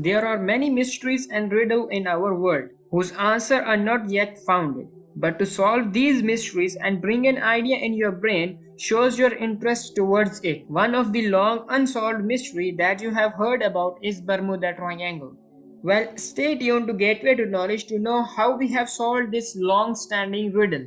there are many mysteries and riddles in our world whose answers are not yet found. But to solve these mysteries and bring an idea in your brain shows your interest towards it. One of the long unsolved mystery that you have heard about is Bermuda Triangle. Well, stay tuned to Gateway to Knowledge to know how we have solved this long-standing riddle.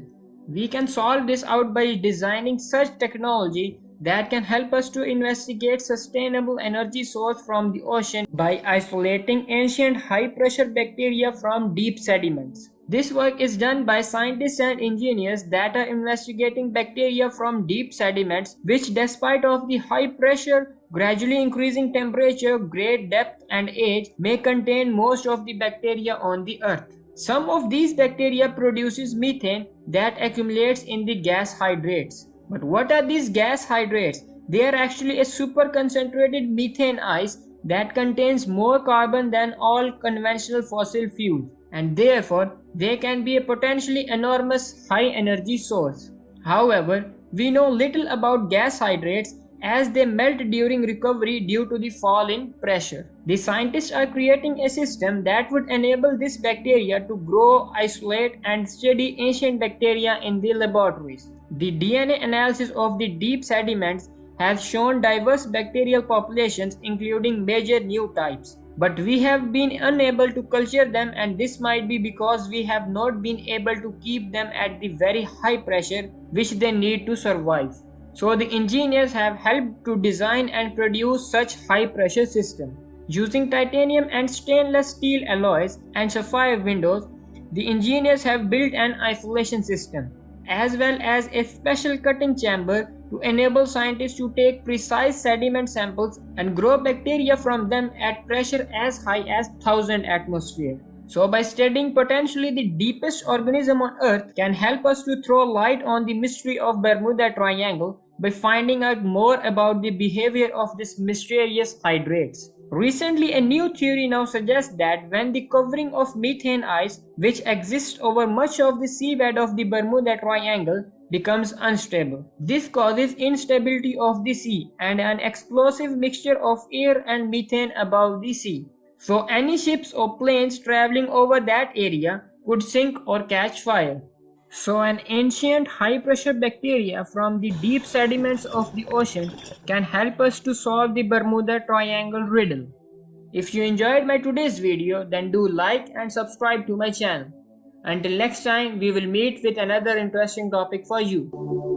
We can solve this out by designing such technology that can help us to investigate sustainable energy source from the ocean by isolating ancient high-pressure bacteria from deep sediments. This work is done by scientists and engineers that are investigating bacteria from deep sediments which, despite of the high pressure, gradually increasing temperature, great depth and age, may contain most of the bacteria on the earth. Some of these bacteria produces methane that accumulates in the gas hydrates. But what are these gas hydrates? They are actually a super concentrated methane ice that contains more carbon than all conventional fossil fuels, and therefore they can be a potentially enormous high energy source. However, we know little about gas hydrates as they melt during recovery due to the fall in pressure. The scientists are creating a system that would enable this bacteria to grow, isolate and study ancient bacteria in the laboratories. The DNA analysis of the deep sediments has shown diverse bacterial populations including major new types. But we have been unable to culture them, and this might be because we have not been able to keep them at the very high pressure which they need to survive. So the engineers have helped to design and produce such high pressure system. Using titanium and stainless steel alloys and sapphire windows, the engineers have built an isolation system as well as a special cutting chamber to enable scientists to take precise sediment samples and grow bacteria from them at pressure as high as 1000 atmosphere. So by studying potentially the deepest organism on Earth can help us to throw light on the mystery of Bermuda Triangle by finding out more about the behavior of these mysterious hydrates. Recently, a new theory now suggests that when the covering of methane ice, which exists over much of the seabed of the Bermuda Triangle, becomes unstable, this causes instability of the sea and an explosive mixture of air and methane above the sea. So any ships or planes traveling over that area could sink or catch fire. So an ancient high-pressure bacteria from the deep sediments of the ocean can help us to solve the Bermuda Triangle riddle. If you enjoyed my today's video, then do like and subscribe to my channel. Until next time, we will meet with another interesting topic for you.